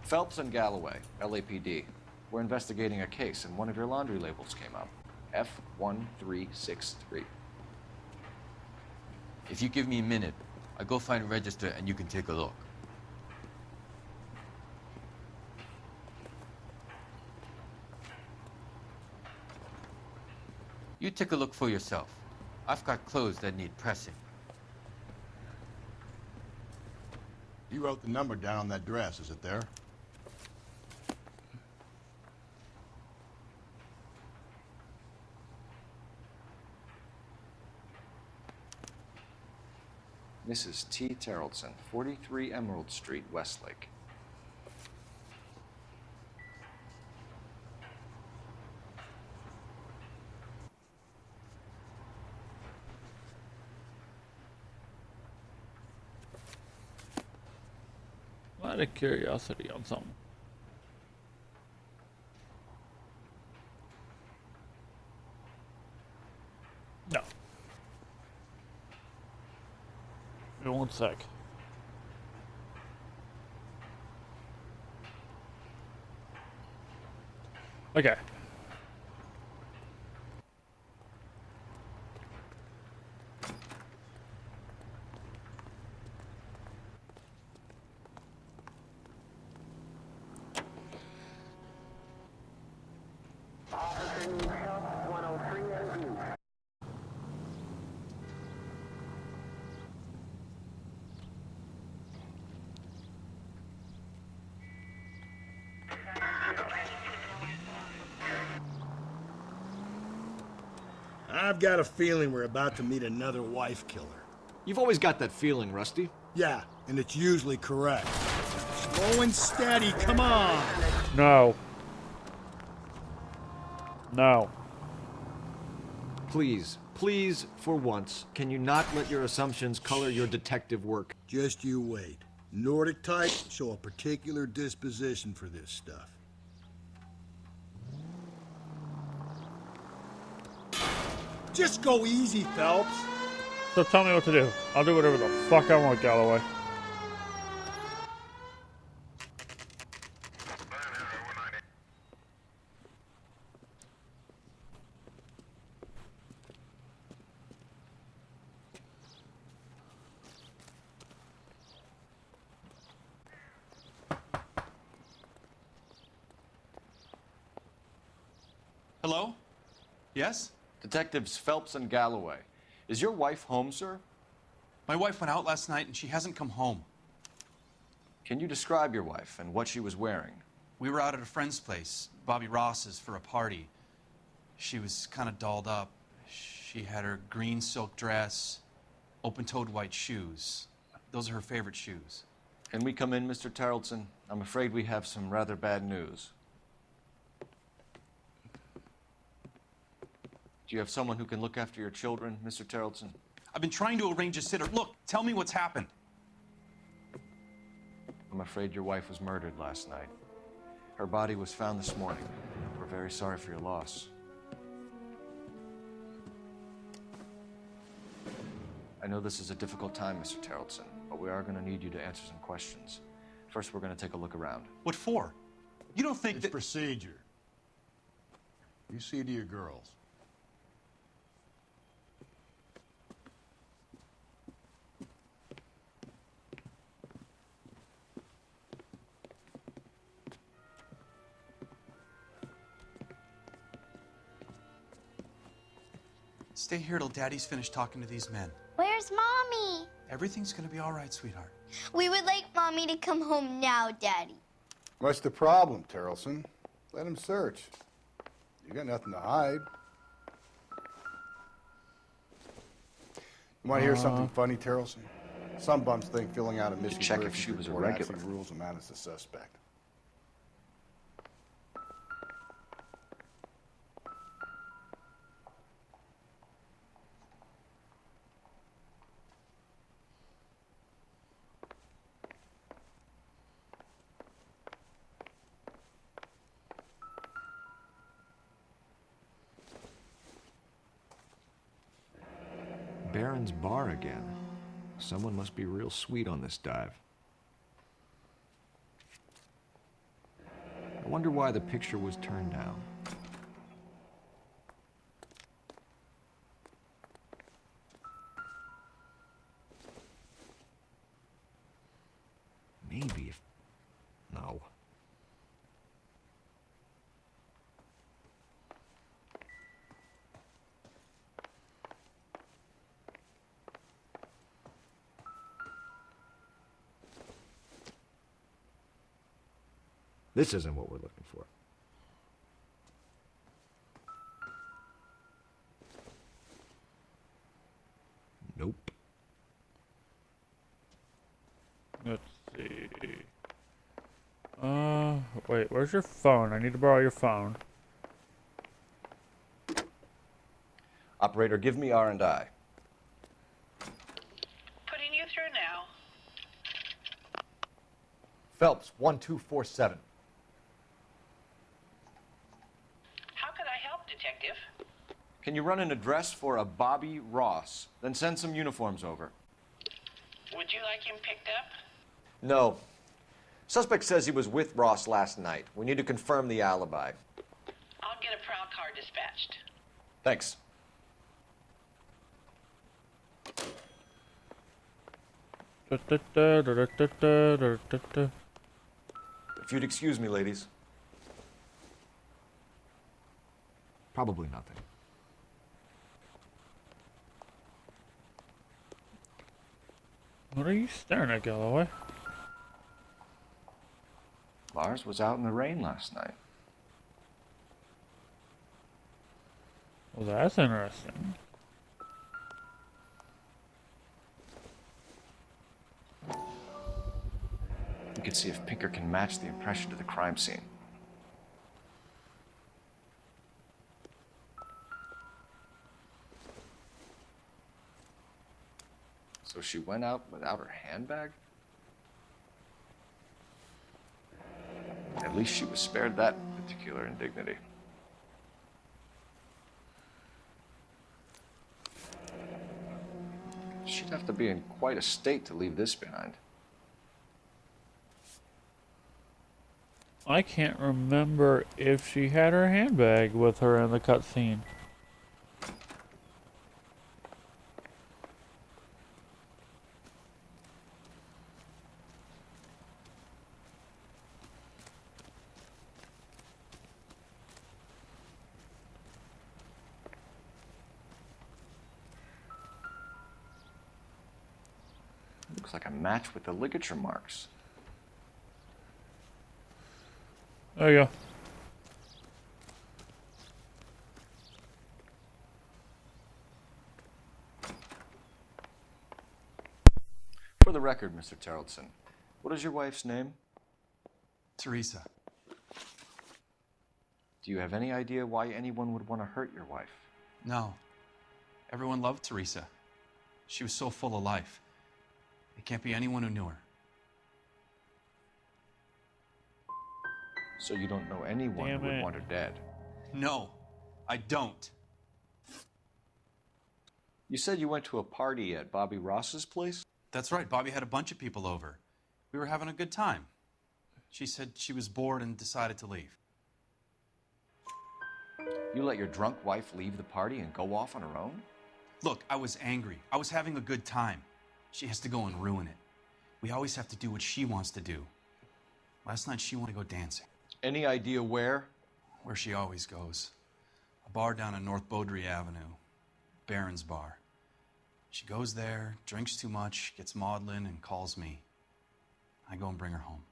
Phelps and Galloway, LAPD. We're investigating a case, and one of your laundry labels came up. F1363. If you give me a minute, I'll go find a register and you can take a look. You take a look for yourself. I've got clothes that need pressing. You wrote the number down on that dress, is it there? Mrs. T. Terrellson, 43 Emerald Street, Westlake. Out of curiosity on something. No. Give me one sec. Okay. I've got a feeling we're about to meet another wife killer. You've always got that feeling, Rusty. Yeah, and it's usually correct. Slow and steady, come on! No. No. Please, please, for once, can you not let your assumptions color your detective work? Just you wait. Nordic types show a particular disposition for this stuff. Just go easy, Phelps. So tell me what to do. I'll do whatever the fuck I want, Galloway. Hello? Yes? Detectives Phelps and Galloway. Is your wife home, sir? My wife went out last night and she hasn't come home. Can you describe your wife and what she was wearing? We were out at a friend's place, Bobby Ross's, for a party. She was kind of dolled up. She had her green silk dress, open-toed white shoes. Those are her favorite shoes. Can we come in, Mr. Terrellson? I'm afraid we have some rather bad news. Do you have someone who can look after your children, Mr. Terrellson? I've been trying to arrange a sitter. Look, tell me what's happened. I'm afraid your wife was murdered last night. Her body was found this morning. We're very sorry for your loss. I know this is a difficult time, Mr. Terrellson, but we are going to need you to answer some questions. First, we're going to take a look around. What for? You don't think It's that... procedure. You see to your girls. Stay here till Daddy's finished talking to these men. Where's Mommy? Everything's gonna be all right, sweetheart. We would like Mommy to come home now, Daddy. What's the problem, Terrellson? Let him search. You got nothing to hide. You want to hear something funny, Terrellson? Some bums think filling out a missing check if persons she was a report regular. actually rules him out as a suspect. Barron's Bar again. Someone must be real sweet on this dive. I wonder why the picture was turned down. Maybe if... No. This isn't what we're looking for. Nope. Let's see. Wait, where's your phone? I need to borrow your phone. Operator, give me R&I. Putting you through now. Phelps, 1247. How could I help, Detective? Can you run an address for a Bobby Ross? Then send some uniforms over. Would you like him picked up? No. Suspect says he was with Ross last night. We need to confirm the alibi. I'll get a prowl car dispatched. Thanks. If you'd excuse me, ladies. Probably nothing. What are you staring at, Galloway? Lars was out in the rain last night. Well, that's interesting. We could see if Pinker can match the impression to the crime scene. So she went out without her handbag? At least she was spared that particular indignity. She'd have to be in quite a state to leave this behind. I can't remember if she had her handbag with her in the cutscene. Looks like a match with the ligature marks. There you go. For the record, Mr. Terrellson, what is your wife's name? Teresa. Do you have any idea why anyone would want to hurt your wife? No. Everyone loved Teresa. She was so full of life. It can't be anyone who knew her. So you don't know anyone Damn who would it. want her dead? No, I don't. You said you went to a party at Bobby Ross's place? That's right. Bobby had a bunch of people over. We were having a good time. She said she was bored and decided to leave. You let your drunk wife leave the party and go off on her own? Look, I was angry. I was having a good time. She has to go and ruin it. We always have to do what she wants to do. Last night she wanted to go dancing. Any idea where? Where she always goes. A bar down on North Beaudry Avenue. Baron's Bar. She goes there, drinks too much, gets maudlin, and calls me. I go and bring her home.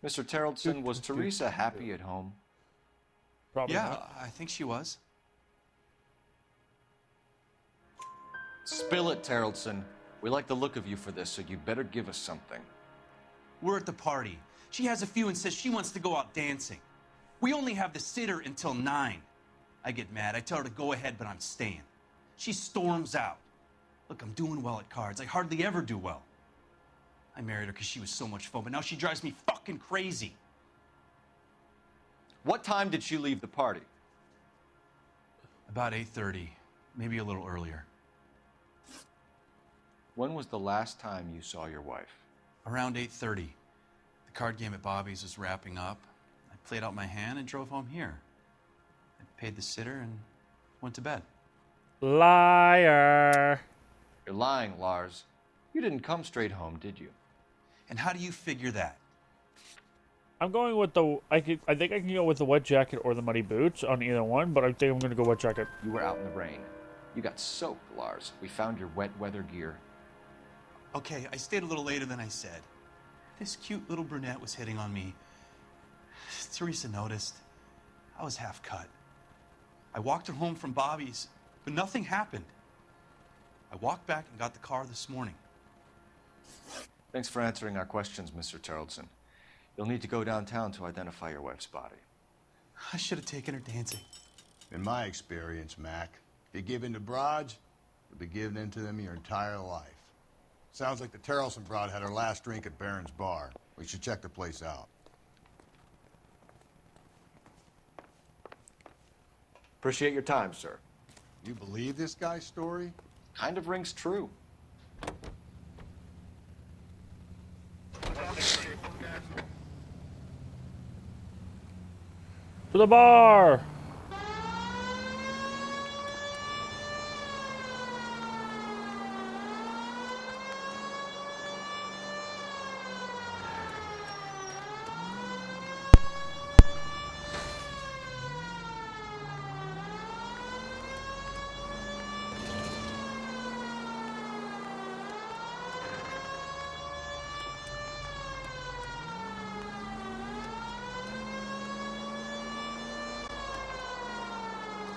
Mr. Terrellson, was Teresa happy at home? Probably Yeah, not. I think she was. Spill it, Terrellson. We like the look of you for this, so you'd better give us something. We're at the party. She has a few and says she wants to go out dancing. We only have the sitter until 9. I get mad. I tell her to go ahead, but I'm staying. She storms out. Look, I'm doing well at cards. I hardly ever do well. I married her because she was so much fun, but now she drives me fucking crazy. What time did she leave the party? About 8:30, maybe a little earlier. When was the last time you saw your wife? Around 8:30. The card game at Bobby's was wrapping up. I played out my hand and drove home here. I paid the sitter and went to bed. Liar. You're lying, Lars. You didn't come straight home, did you? And how do you figure that? I'm going with the. I think I can go with the wet jacket or the muddy boots on either one, but I think I'm going to go wet jacket. You were out in the rain. You got soaked, Lars. We found your wet weather gear. Okay, I stayed a little later than I said. This cute little brunette was hitting on me. Teresa noticed. I was half cut. I walked her home from Bobby's, but nothing happened. I walked back and got the car this morning. Thanks for answering our questions, Mr. Terrelson. You'll need to go downtown to identify your wife's body. I should have taken her dancing. In my experience, Mac, if you give in to broads, you'll be giving in to them your entire life. Sounds like the Terrelson broad had her last drink at Barron's Bar. We should check the place out. Appreciate your time, sir. You believe this guy's story? Kind of rings true. To the bar.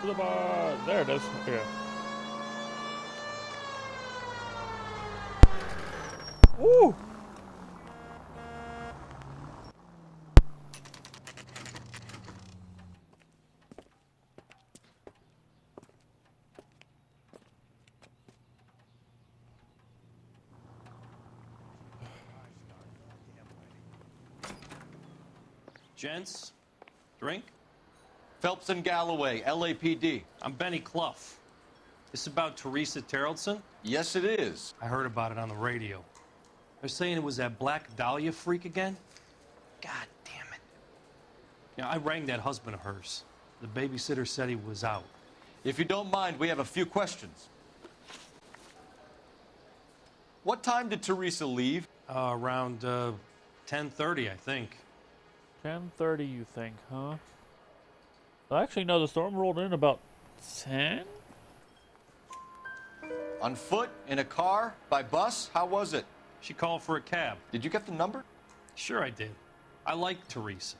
To the bar. There it is. Yeah. Woo! Gents, drink? Phelps and Galloway, LAPD. I'm Benny Clough. This about Teresa Terrelson? Yes, it is. I heard about it on the radio. They're saying it was that Black Dahlia freak again? God damn it. Yeah, I rang that husband of hers. The babysitter said he was out. If you don't mind, we have a few questions. What time did Teresa leave? Around 10:30, I think. 10:30, you think, huh? Well, actually, no. The storm rolled in about 10. On foot? In a car? By bus? How was it? She called for a cab. Did you get the number? Sure I did. I like Teresa.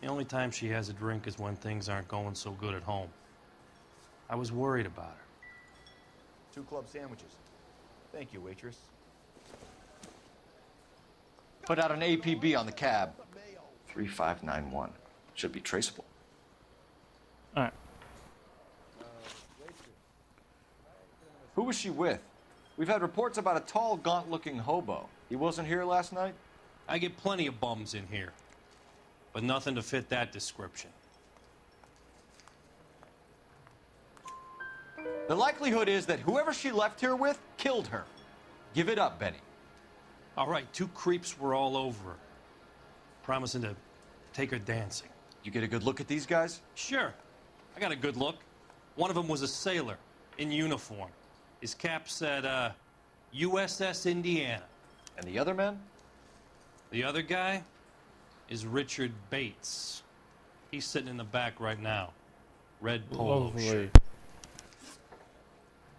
The only time she has a drink is when things aren't going so good at home. I was worried about her. 2 club sandwiches. Thank you, waitress. Put out an APB on the cab. 3591. Should be traceable. All right. Who was she with? We've had reports about a tall, gaunt-looking hobo. He wasn't here last night? I get plenty of bums in here, but nothing to fit that description. The likelihood is that whoever she left here with killed her. Give it up, Benny. All right, 2 creeps were all over her, promising to take her dancing. You get a good look at these guys? Sure, I got a good look. One of them was a sailor in uniform. His cap said, USS Indiana. And the other man? The other guy is Richard Bates. He's sitting in the back right now. Red polo Lovely. shirt.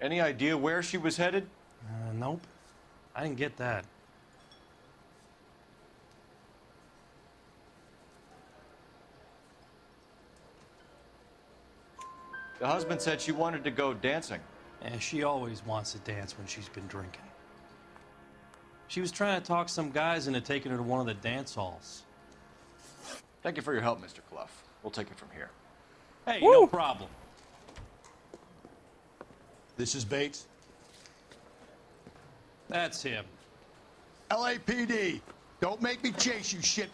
Any idea where she was headed? Nope, I didn't get that. The husband said she wanted to go dancing. And she always wants to dance when she's been drinking. She was trying to talk some guys into taking her to one of the dance halls. Thank you for your help, Mr. Clough. We'll take it from here. Hey, Woo! no problem. This is Bates. That's him. LAPD. Don't make me chase you, shitbird.